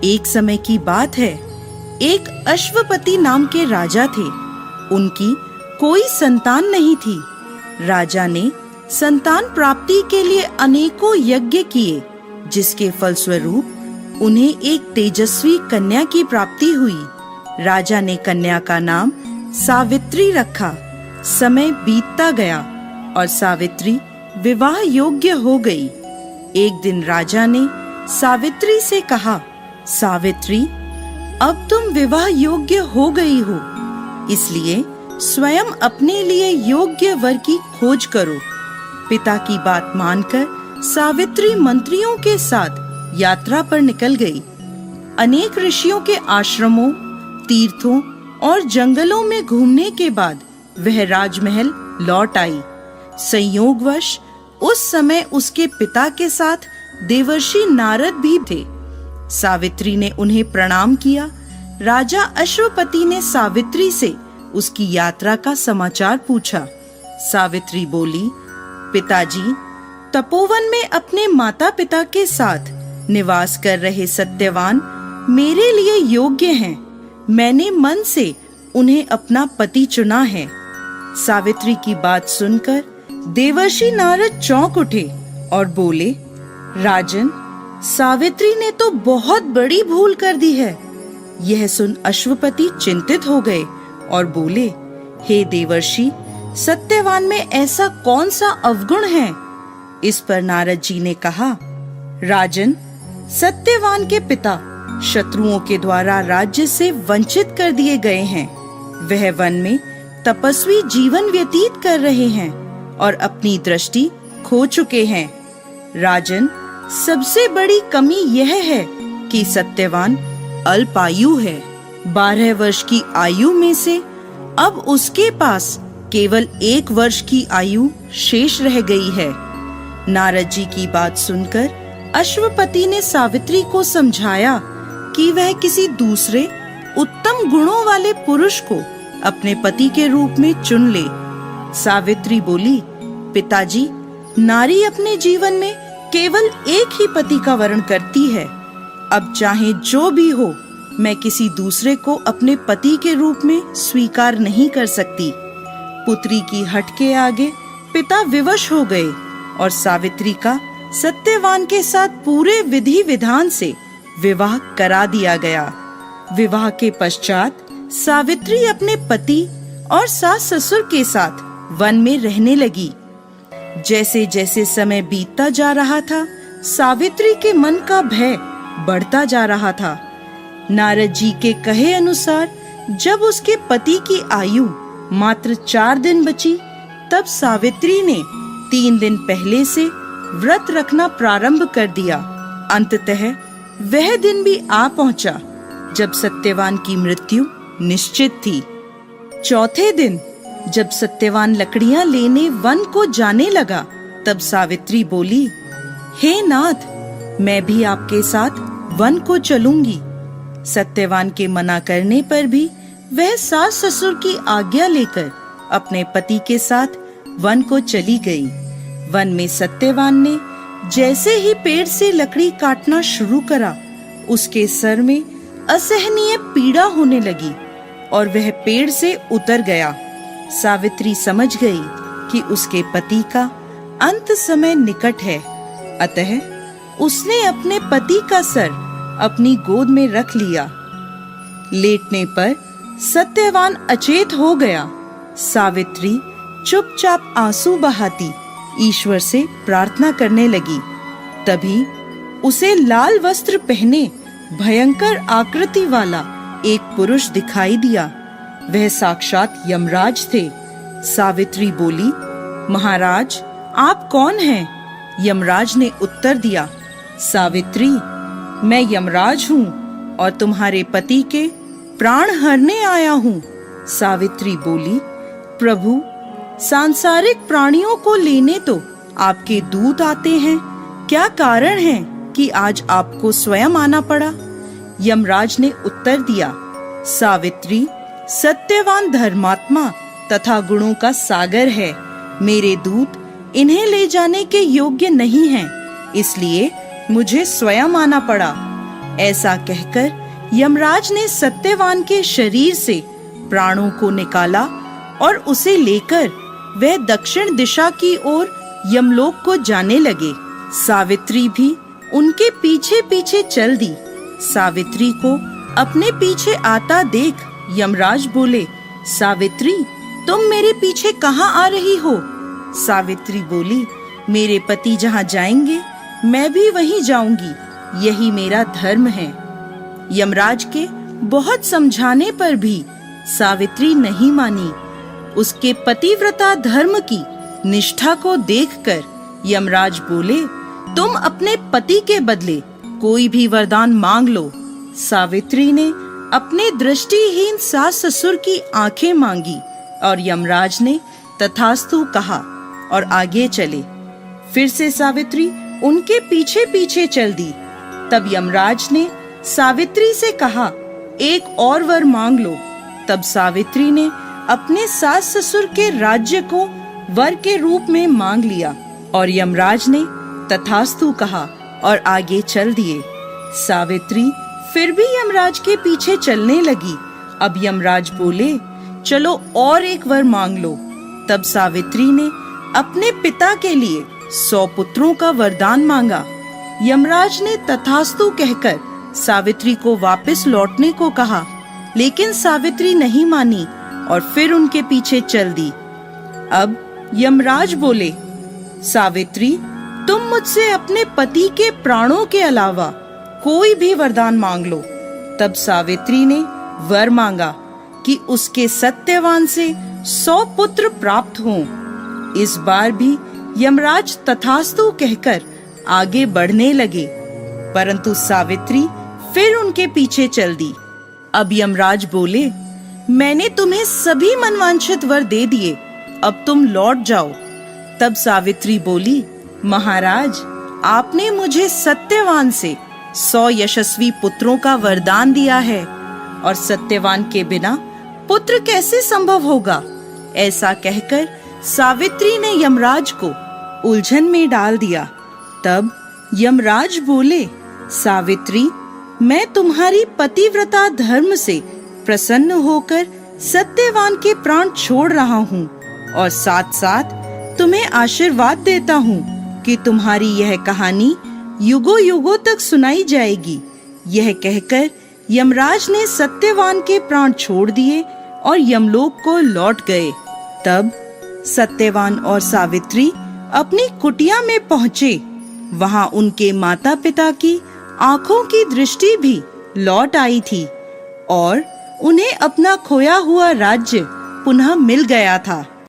एक समय की बात है, एक अश्वपति नाम के राजा थे। उनकी कोई संतान नहीं थी। राजा ने संतान प्राप्ति के लिए अनेकों यज्ञ किए, जिसके फलस्वरूप उन्हें एक तेजस्वी कन्या की प्राप्ति हुई। राजा ने कन्या का नाम सावित्री रखा। समय बीतता गया और सावित्री विवाह योग्य हो गई। एक दिन राजा ने सावित्री से कहा, सावित्री, अब तुम विवाह योग्य हो गई हो, इसलिए स्वयं अपने लिए योग्य वर की खोज करो। पिता की बात मानकर सावित्री मंत्रियों के साथ यात्रा पर निकल गई। अनेक ऋषियों के आश्रमों, तीर्थों और जंगलों में घूमने के बाद वह राजमहल लौट आई। संयोगवश उस समय उसके पिता के साथ देवर्षि नारद भी थे। सावित्री ने उन्हें प्रणाम किया। राजा अश्वपति ने सावित्री से उसकी यात्रा का समाचार पूछा। सावित्री बोली, पिताजी, तपोवन में अपने माता पिता के साथ निवास कर रहे सत्यवान मेरे लिए योग्य हैं। मैंने मन से उन्हें अपना पति चुना है। सावित्री की बात सुनकर देवर्षि नारद चौंक उठे और बोले, राजन, सावित्री ने तो बहुत बड़ी भूल कर दी है। यह सुन अश्वपति चिंतित हो गए और बोले, हे देवर्षि, सत्यवान में ऐसा कौन सा अवगुण है? इस पर नारद जी ने कहा, राजन, सत्यवान के पिता शत्रुओं के द्वारा राज्य से वंचित कर दिए गए हैं। वह वन में तपस्वी जीवन व्यतीत कर रहे हैं और अपनी दृष्टि खो चुके हैं। राजन, सबसे बड़ी कमी यह है कि सत्यवान अल्पायु है। 12 वर्ष की आयु में से अब उसके पास केवल 1 वर्ष की आयु शेष रह गई है। नारद जी की बात सुनकर अश्वपति ने सावित्री को समझाया कि वह किसी दूसरे उत्तम गुणों वाले पुरुष को अपने पति के रूप में चुन ले। सावित्री बोली, पिताजी, नारी अपने जीवन में केवल एक ही पति का वर्ण करती है। अब चाहे जो भी हो, मैं किसी दूसरे को अपने पति के रूप में स्वीकार नहीं कर सकती। पुत्री की हठ के आगे पिता विवश हो गए और सावित्री का सत्यवान के साथ पूरे विधि विधान से विवाह करा दिया गया। विवाह के पश्चात सावित्री अपने पति और सास ससुर के साथ वन में रहने लगी। जैसे जैसे समय बीतता जा रहा था, सावित्री के मन का भय बढ़ता जा रहा था। नारद जी के कहे अनुसार जब उसके पति की आयु मात्र 4 दिन बची, तब सावित्री ने 3 दिन पहले से व्रत रखना प्रारंभ कर दिया। अंततः वह दिन भी आ पहुंचा जब सत्यवान की मृत्यु निश्चित थी। चौथे दिन जब सत्यवान लकड़ियां लेने वन को जाने लगा, तब सावित्री बोली, हे नाथ, मैं भी आपके साथ वन को चलूंगी। सत्यवान के मना करने पर भी वह सास ससुर की आज्ञा लेकर अपने पति के साथ वन को चली गई। वन में सत्यवान ने जैसे ही पेड़ से लकड़ी काटना शुरू करा, उसके सर में असहनीय पीड़ा होने लगी और वह पेड़ से उतर गया। सावित्री समझ गई कि उसके पति का अंत समय निकट है, अतः उसने अपने पति का सर अपनी गोद में रख लिया। लेटने पर सत्यवान अचेत हो गया। सावित्री चुपचाप आंसू बहाती ईश्वर से प्रार्थना करने लगी। तभी उसे लाल वस्त्र पहने भयंकर आकृति वाला एक पुरुष दिखाई दिया। वह साक्षात यमराज थे। सावित्री बोली, महाराज, आप कौन हैं? यमराज ने उत्तर दिया, सावित्री, मैं यमराज हूँ और तुम्हारे पति के प्राण हरने आया हूँ। सावित्री बोली, प्रभु, सांसारिक प्राणियों को लेने तो आपके दूत आते हैं, क्या कारण है कि आज आपको स्वयं आना पड़ा? यमराज ने उत्तर दिया, सावित्री, सत्यवान धर्मात्मा तथा गुणों का सागर है। मेरे दूत इन्हें ले जाने के योग्य नहीं हैं, इसलिए मुझे स्वयं आना पड़ा। ऐसा कहकर यमराज ने सत्यवान के शरीर से प्राणों को निकाला और उसे लेकर वह दक्षिण दिशा की ओर यमलोक को जाने लगे। सावित्री भी उनके पीछे पीछे चल दी। सावित्री को अपने पीछे आता देख यमराज बोले, सावित्री, तुम मेरे पीछे कहाँ आ रही हो? सावित्री बोली, मेरे पति जहाँ जाएंगे मैं भी वहीं जाऊंगी, यही मेरा धर्म है। यमराज के बहुत समझाने पर भी सावित्री नहीं मानी। उसके पतिव्रता धर्म की निष्ठा को देखकर यमराज बोले, तुम अपने पति के बदले कोई भी वरदान मांग लो। सावित्री ने अपने दृष्टिहीन सास ससुर की आंखें मांगी और यमराज ने तथास्तु कहा और आगे चले। फिर से सावित्री उनके पीछे पीछे चल दी। तब यमराज ने सावित्री से कहा, एक और वर मांग लो। तब सावित्री ने अपने सास ससुर के राज्य को वर के रूप में मांग लिया और यमराज ने तथास्तु कहा और आगे चल दिए। सावित्री फिर भी यमराज के पीछे चलने लगी। अब यमराज बोले, चलो और एक वर मांग लो। तब सावित्री ने अपने पिता के लिए 100 पुत्रों का वरदान मांगा। यमराज ने तथास्तु कहकर सावित्री को वापस लौटने को कहा, लेकिन सावित्री नहीं मानी और फिर उनके पीछे चल दी। अब यमराज बोले, सावित्री, तुम मुझसे अपने पति के प्राणों के अलावा कोई भी वरदान मांग लो। तब सावित्री ने वर मांगा कि उसके सत्यवान से 100 पुत्र प्राप्त हों। इस बार भी यमराज तथास्तु कहकर आगे बढ़ने लगे, परंतु सावित्री फिर उनके पीछे चल दी। अब यमराज बोले, मैंने तुम्हें सभी मनवांछित वर दे दिए, अब तुम लौट जाओ। तब सावित्री बोली, महाराज, आपने मुझे सत्यवान से 100 यशस्वी पुत्रों का वरदान दिया है और सत्यवान के बिना पुत्र कैसे संभव होगा? ऐसा कहकर सावित्री ने यमराज को उलझन में डाल दिया। तब यमराज बोले, सावित्री, मैं तुम्हारी पतिव्रता धर्म से प्रसन्न होकर सत्यवान के प्राण छोड़ रहा हूँ और साथ साथ तुम्हें आशीर्वाद देता हूँ कि तुम्हारी यह कहानी युगों युगों तक सुनाई जाएगी। यह कहकर यमराज ने सत्यवान के प्राण छोड़ दिए और यमलोक को लौट गए। तब सत्यवान और सावित्री अपनी कुटिया में पहुँचे। वहाँ उनके माता पिता की आंखों की दृष्टि भी लौट आई थी और उन्हें अपना खोया हुआ राज्य पुनः मिल गया था।